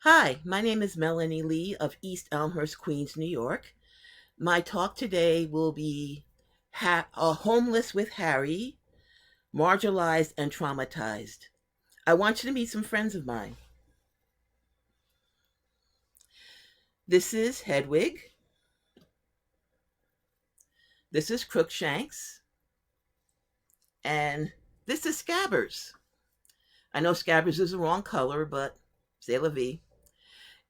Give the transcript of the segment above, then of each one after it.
Hi, my name is Melanie Lee of East Elmhurst, Queens, New York. My talk today will be Homeless with Harry, Marginalized and Traumatized. I want you to meet some friends of mine. This is Hedwig. This is Crookshanks. And this is Scabbers. I know Scabbers is the wrong color, but c'est la vie.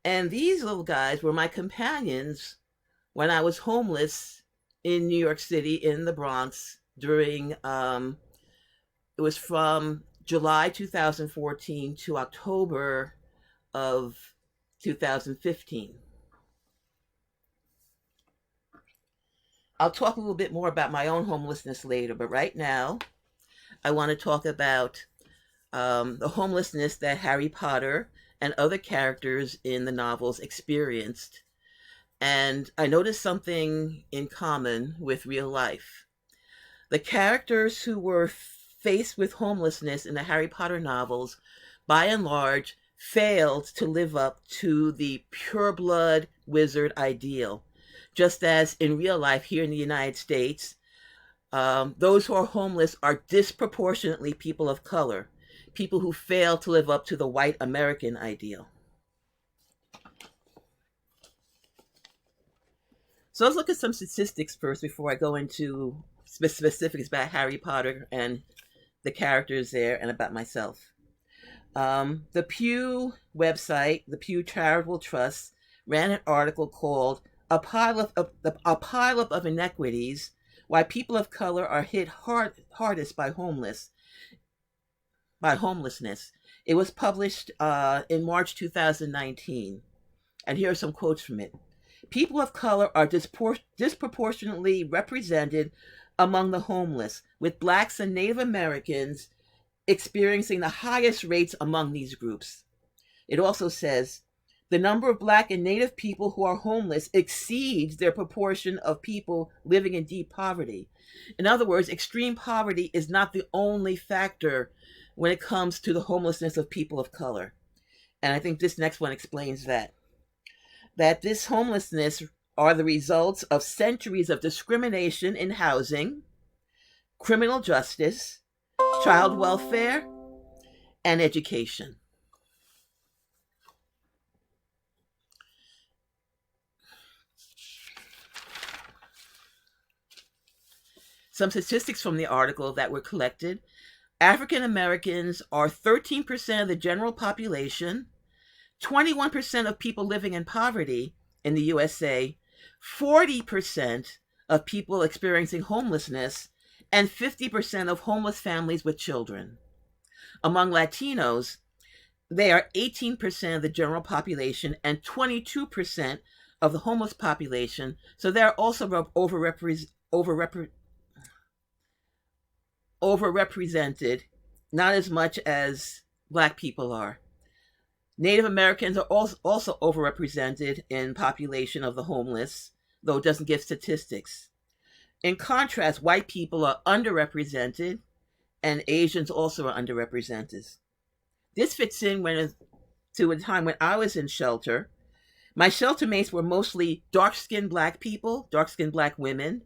And these little guys were my companions when I was homeless in New York City in the Bronx during, it was from July 2014 to October of 2015. I'll talk a little bit more about my own homelessness later, but right now I want to talk about the homelessness that Harry Potter and other characters in the novels experienced. And I noticed something in common with real life. The characters who were faced with homelessness in the Harry Potter novels, by and large, failed to live up to the pureblood wizard ideal. Just as in real life here in the United States, those who are homeless are disproportionately people of color, people who fail to live up to the white American ideal. So let's look at some statistics first before I go into specifics about Harry Potter and the characters there and about myself. The Pew website, the Pew Charitable Trust, ran an article called A Pile Up of Inequities, Why People of Color Are Hit Hardest by Homelessness. It was published in March 2019. And here are some quotes from it. People of color are disproportionately represented among the homeless, with Blacks and Native Americans experiencing the highest rates among these groups. It also says, the number of Black and Native people who are homeless exceeds their proportion of people living in deep poverty. In other words, extreme poverty is not the only factor when it comes to the homelessness of people of color. And I think this next one explains that. That this homelessness are the results of centuries of discrimination in housing, criminal justice, child welfare, and education. Some statistics from the article that were collected. African Americans are 13% of the general population, 21% of people living in poverty in the USA, 40% of people experiencing homelessness, and 50% of homeless families with children. Among Latinos, they are 18% of the general population and 22% of the homeless population, so they're also overrepresented, not as much as Black people are. Native Americans are also overrepresented in population of the homeless, though it doesn't give statistics. In contrast, white people are underrepresented, and Asians also are underrepresented. This fits in to a time when I was in shelter. My shelter mates were mostly dark-skinned Black people, dark-skinned Black women,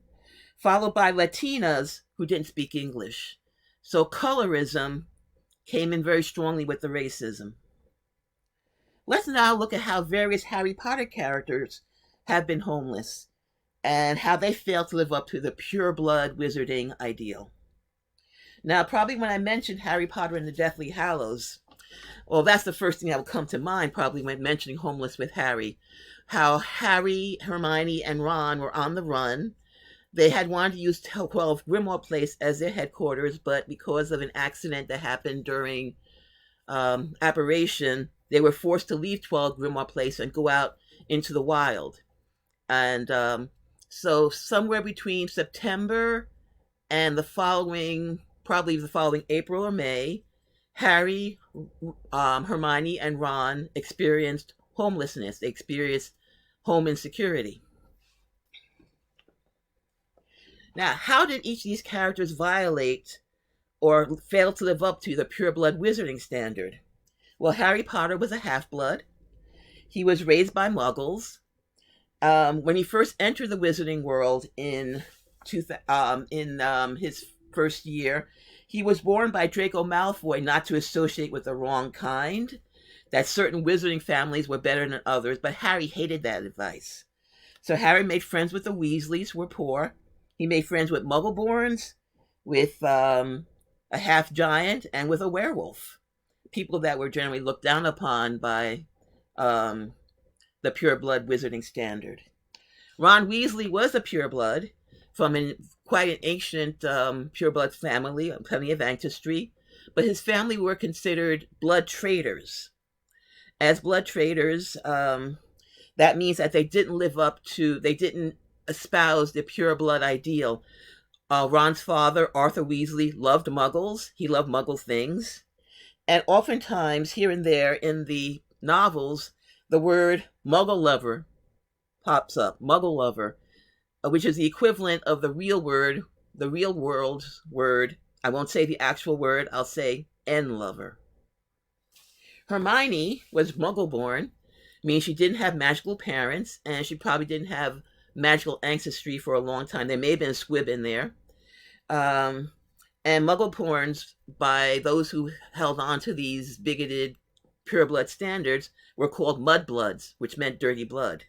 followed by Latinas who didn't speak English. So colorism came in very strongly with the racism. Let's now look at how various Harry Potter characters have been homeless and how they failed to live up to the pure-blood wizarding ideal. Now, probably when I mentioned Harry Potter and the Deathly Hallows, well, that's the first thing that will come to mind probably when mentioning Homeless with Harry. How Harry, Hermione, and Ron were on the run. They had wanted to use 12 Grimmauld Place as their headquarters, but because of an accident that happened during Apparition, they were forced to leave 12 Grimmauld Place and go out into the wild. And so somewhere between September and probably the following April or May, Harry, Hermione, and Ron experienced homelessness. They experienced home insecurity. Now, how did each of these characters violate or fail to live up to the pure-blood wizarding standard? Well, Harry Potter was a half-blood. He was raised by Muggles. When he first entered the wizarding world in his first year, he was warned by Draco Malfoy not to associate with the wrong kind, that certain wizarding families were better than others, but Harry hated that advice. So Harry made friends with the Weasleys, who were poor. He made friends with Muggleborns, with a half-giant, and with a werewolf. People that were generally looked down upon by the pureblood wizarding standard. Ron Weasley was a pureblood from quite an ancient pureblood family, plenty of ancestry, but his family were considered blood traders. As blood traders, that means that they didn't espouse the pureblood ideal. Ron's father, Arthur Weasley, loved Muggles. He loved Muggle things. And oftentimes, here and there in the novels, the word Muggle lover pops up. Muggle lover, which is the equivalent of the real world's word. I won't say the actual word. I'll say N lover. Hermione was Muggle-born, meaning she didn't have magical parents, and she probably didn't have magical ancestry for a long time. There may have been a squib in there. And Muggle-borns, by those who held on to these bigoted pureblood standards, were called mudbloods, which meant dirty blood.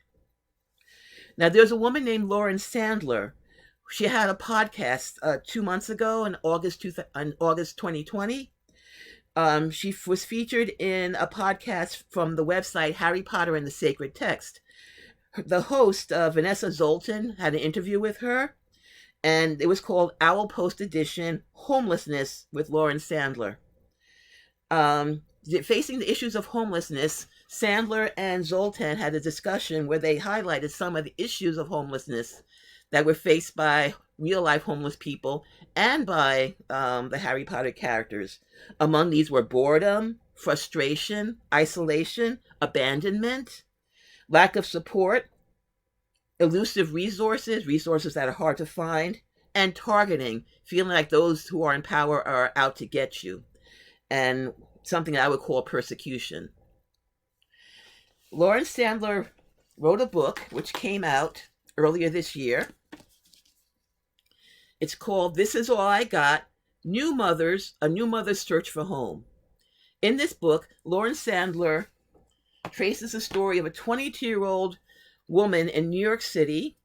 Now, there's a woman named Lauren Sandler. She had a podcast 2 months ago in August 2020. She was featured in a podcast from the website Harry Potter and the Sacred Text. The host, Vanessa Zoltan, had an interview with her, and it was called Owl Post Edition, Homelessness with Lauren Sandler. Facing the issues of homelessness, Sandler and Zoltan had a discussion where they highlighted some of the issues of homelessness that were faced by real-life homeless people and by the Harry Potter characters. Among these were boredom, frustration, isolation, abandonment, lack of support, elusive resources that are hard to find, and targeting, feeling like those who are in power are out to get you, and something I would call persecution. Lauren Sandler wrote a book which came out earlier this year. It's called This Is All I Got, A New Mother's Search for Home. In this book, Lauren Sandler traces the story of a 22-year-old woman in New York City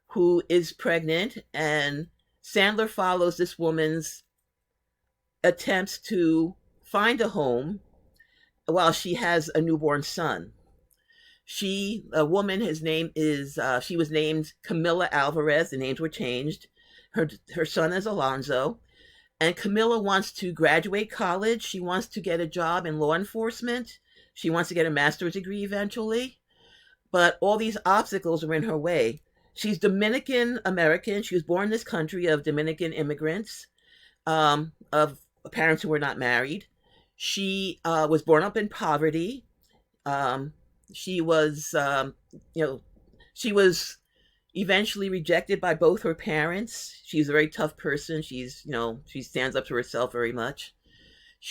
who is pregnant, and Sandler follows this woman's attempts to find a home while she has a newborn son. She was named Camilla Alvarez. The names were changed. Her son is Alonzo. And Camilla wants to graduate college. She wants to get a job in law enforcement. She wants to get a master's degree eventually. But all these obstacles are in her way. She's Dominican American. She was born in this country of Dominican immigrants, of parents who were not married. She was born up in poverty. She was eventually rejected by both her parents. She's a very tough person. She stands up to herself very much.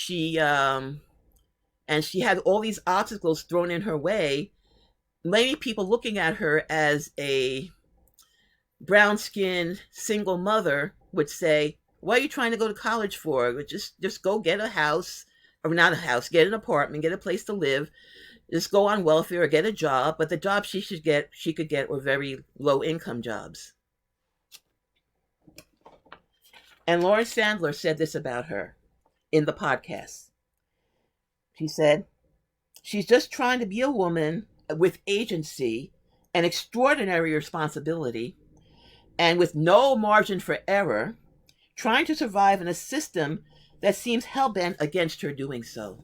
And she had all these obstacles thrown in her way. Many people looking at her as a brown-skinned single mother would say, "What are you trying to go to college for? Just go get a house, or not a house, get an apartment, get a place to live. Just go on welfare or get a job." But the jobs she could get were very low-income jobs. And Lauren Sandler said this about her in the podcast. She said, "She's just trying to be a woman with agency and extraordinary responsibility, and with no margin for error, trying to survive in a system that seems hell-bent against her doing so."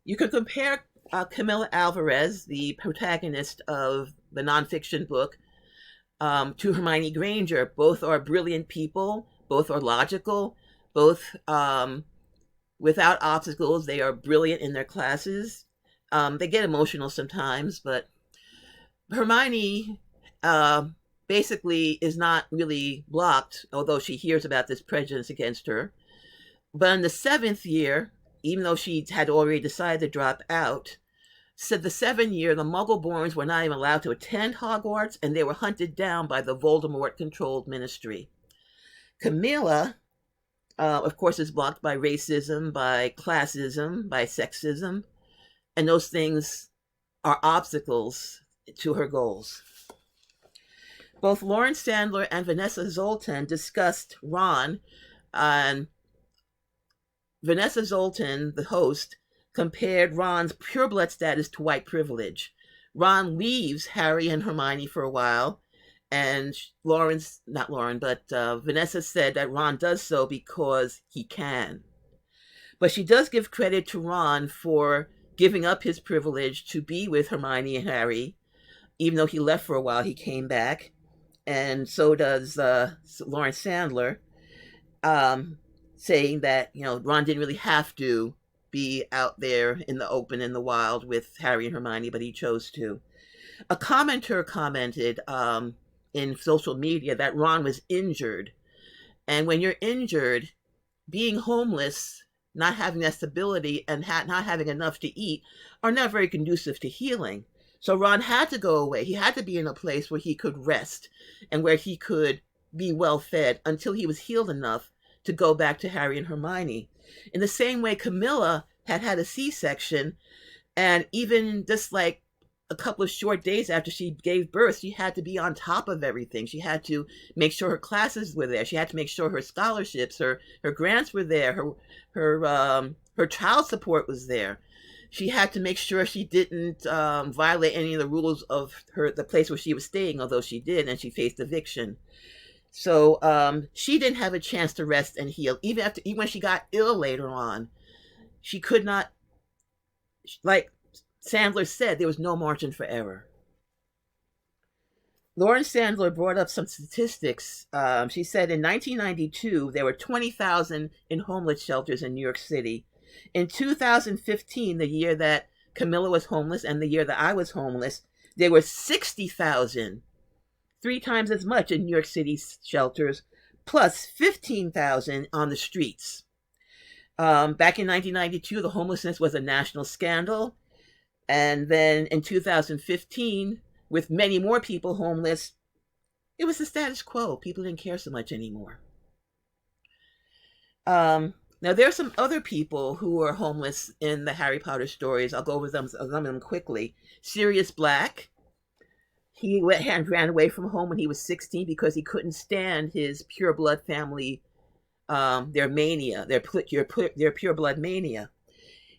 You could compare Camilla Alvarez, the protagonist of the nonfiction book, to Hermione Granger. Both are brilliant people. Both are logical. Both, without obstacles, they are brilliant in their classes. They get emotional sometimes, but Hermione basically is not really blocked, although she hears about this prejudice against her. But in the 7th year, even though she had already decided to drop out, said the 7 year, the Muggle-borns were not even allowed to attend Hogwarts, and they were hunted down by the Voldemort-controlled ministry. Camilla, of course, is blocked by racism, by classism, by sexism, and those things are obstacles to her goals. Both Lauren Sandler and Vanessa Zoltan discussed Ron, and Vanessa Zoltan, the host, compared Ron's pureblood status to white privilege. Ron leaves Harry and Hermione for a while, and Vanessa said that Ron does so because he can. But she does give credit to Ron for giving up his privilege to be with Hermione and Harry. Even though he left for a while, he came back. And so does Lauren Sandler, saying that, Ron didn't really have to be out there in the open, in the wild with Harry and Hermione, but he chose to. A commenter commented in social media that Ron was injured. And when you're injured, being homeless, not having that stability, and not having enough to eat are not very conducive to healing. So Ron had to go away. He had to be in a place where he could rest and where he could be well fed until he was healed enough to go back to Harry and Hermione. In the same way, Camilla had a C-section, and even just like a couple of short days after she gave birth, she had to be on top of everything. She had to make sure her classes were there. She had to make sure her scholarships, her grants were there. Her child support was there. She had to make sure she didn't violate any of the rules of the place where she was staying, although she did, and she faced eviction. So she didn't have a chance to rest and heal. Even when she got ill later on, she could not, like Sandler said, there was no margin for error. Lauren Sandler brought up some statistics. She said in 1992, there were 20,000 in homeless shelters in New York City. In 2015, the year that Camilla was homeless and the year that I was homeless, there were 60,000, 3 times as much in New York City shelters, plus 15,000 on the streets. Back in 1992, the homelessness was a national scandal. And then in 2015, with many more people homeless, it was the status quo. People didn't care so much anymore. Now, there are some other people who are homeless in the Harry Potter stories. I'll go over some of them quickly. Sirius Black. He ran away from home when he was 16 because he couldn't stand his pureblood family, their mania, their pureblood mania.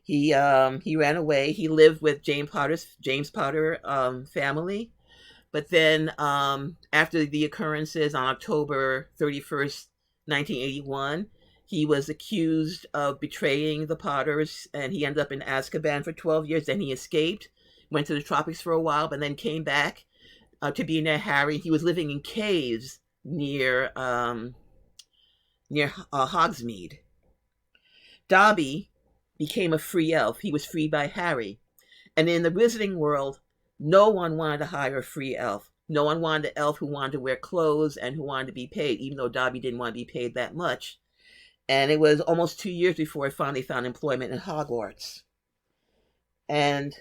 He ran away. He lived with James Potter family. But then after the occurrences on October 31st, 1981, he was accused of betraying the Potters, and he ended up in Azkaban for 12 years. Then he escaped, went to the tropics for a while, but then came back to be near Harry. He was living in caves near Hogsmeade. Dobby became a free elf. He was freed by Harry. And in the wizarding world, no one wanted to hire a free elf. No one wanted an elf who wanted to wear clothes and who wanted to be paid, even though Dobby didn't want to be paid that much. And it was almost 2 years before he finally found employment in Hogwarts. And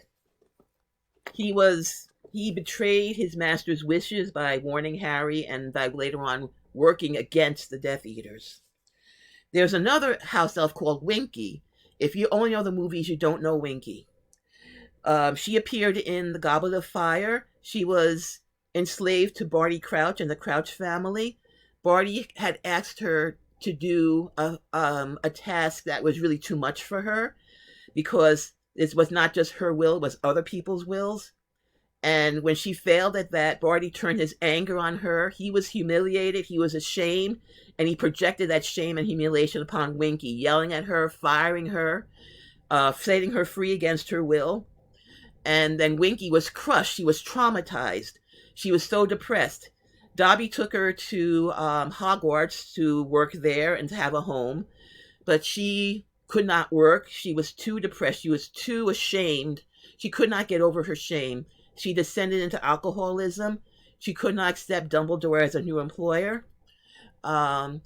he betrayed his master's wishes by warning Harry and by later on working against the Death Eaters. There's another house elf called Winky. If you only know the movies, you don't know Winky. She appeared in The Goblet of Fire. She was enslaved to Barty Crouch and the Crouch family. Barty had asked her to do a task that was really too much for her because it was not just her will, it was other people's wills. And when she failed at that, Barty turned his anger on her. He was humiliated, he was ashamed, and he projected that shame and humiliation upon Winky, yelling at her, firing her, setting her free against her will. And then Winky was crushed. She was traumatized. She was so depressed. Dobby took her to Hogwarts to work there and to have a home, but she could not work. She was too depressed. She was too ashamed. She could not get over her shame. She descended into alcoholism. She could not accept Dumbledore as a new employer.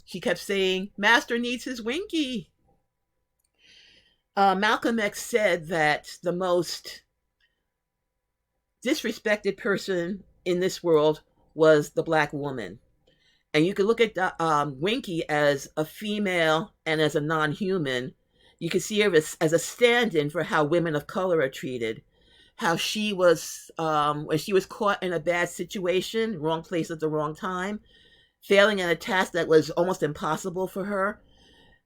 She kept saying, "Master needs his Winky." Malcolm X said that the most disrespected person in this world was the black woman. And you could look at Winky as a female and as a non-human. You can see her as a stand-in for how women of color are treated. How she was, when she was caught in a bad situation, wrong place at the wrong time, failing in a task that was almost impossible for her,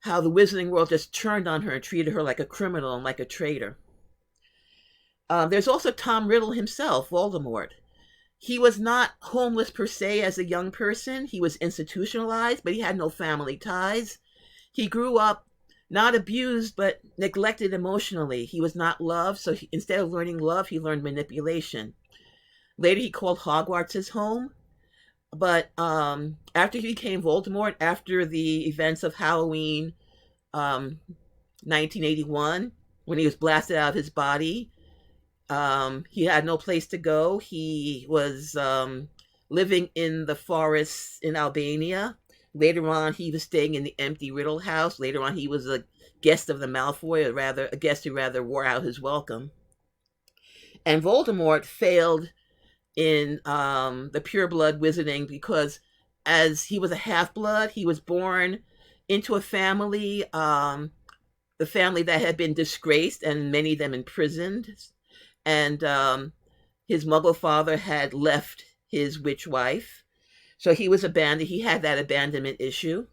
how the wizarding world just turned on her and treated her like a criminal and like a traitor. There's also Tom Riddle himself, Voldemort. He was not homeless per se as a young person. He was institutionalized, but he had no family ties. He grew up not abused, but neglected emotionally. He was not loved, so instead of learning love, he learned manipulation. Later, he called Hogwarts his home. But after he became Voldemort, after the events of Halloween 1981, when he was blasted out of his body, he had no place to go. He was living in the forests in Albania. Later on, he was staying in the empty Riddle house. Later on, he was a guest of the Malfoy, or rather, a guest who rather wore out his welcome. And Voldemort failed in the pureblood wizarding because, as he was a half-blood, he was born into a family, the family that had been disgraced and many of them imprisoned. And his Muggle father had left his witch wife. So he was abandoned. He had that abandonment issue.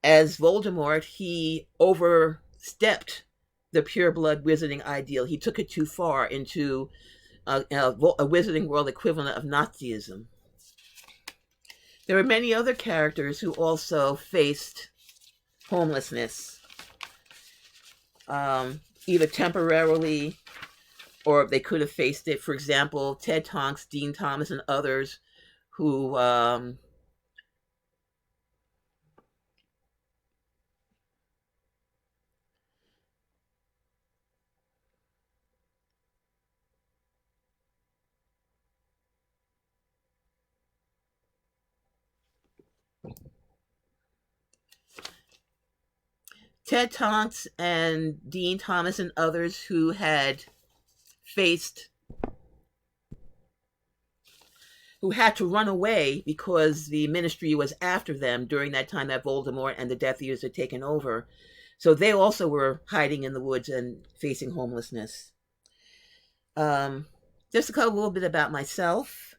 As Voldemort, he overstepped the pureblood wizarding ideal. He took it too far into a wizarding world equivalent of Nazism. There were many other characters who also faced homelessness, either temporarily or they could have faced it. For example, Ted Tonks, Dean Thomas, and others who Ted Tonks and Dean Thomas and others who had faced, who had to run away because the ministry was after them during that time that Voldemort and the Death Eaters had taken over. So they also were hiding in the woods and facing homelessness. Just to tell a little bit about myself.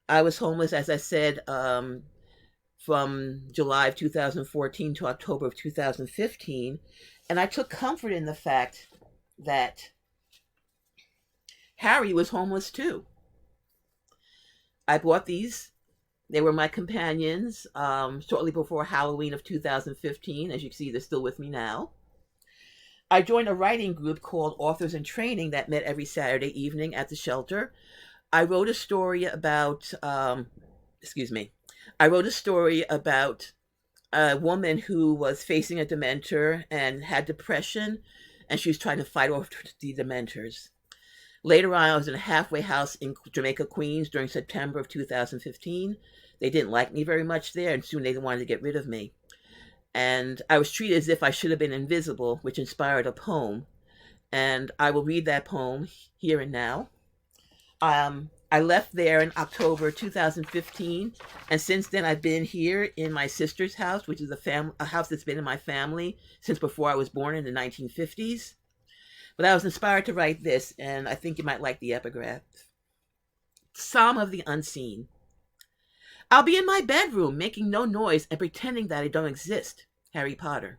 I was homeless, as I said, from July of 2014 to October of 2015. And I took comfort in the fact that Harry was homeless too. I bought these. They were my companions shortly before Halloween of 2015. As you can see, they're still with me now. I joined a writing group called Authors in Training that met every Saturday evening at the shelter. I wrote a story about, I wrote a story about a woman who was facing a dementor and had depression, and she was trying to fight off the dementors. Later on, I was in a halfway house in Jamaica, Queens during September of 2015. They didn't like me very much there, and soon they wanted to get rid of me. And I was treated as if I should have been invisible, which inspired a poem. And I will read that poem here and now. I left there in October 2015, and since then I've been here in my sister's house, which is a house that's been in my family since before I was born in the 1950s. But I was inspired to write this, and I think you might like the epigraph. Psalm of the Unseen. I'll be in my bedroom, making no noise and pretending that I don't exist. Harry Potter.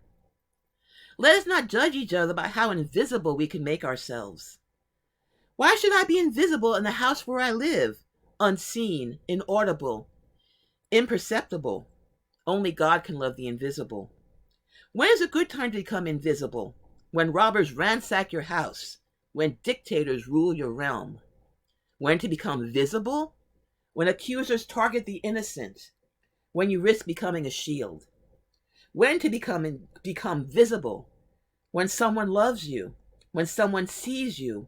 Let us not judge each other by how invisible we can make ourselves. Why should I be invisible in the house where I live? Unseen, inaudible, imperceptible. Only God can love the invisible. When is a good time to become invisible? When robbers ransack your house, when dictators rule your realm. When to become visible? When accusers target the innocent, when you risk becoming a shield. When to become visible? When someone loves you, when someone sees you,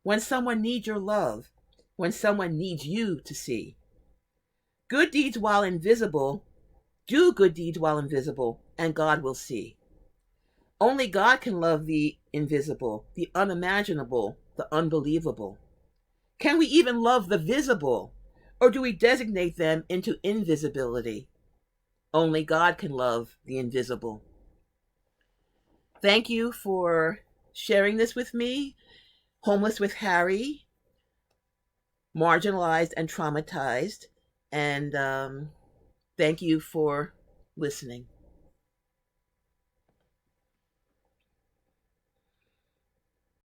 when someone needs your love, when someone needs you to see. Good deeds while invisible, do good deeds while invisible, and God will see. Only God can love the invisible, the unimaginable, the unbelievable? Can we even love the visible, or do we designate them into invisibility? Only God can love the invisible. Thank you for sharing this with me. Homeless with Harry, Marginalized and Traumatized. And thank you for listening.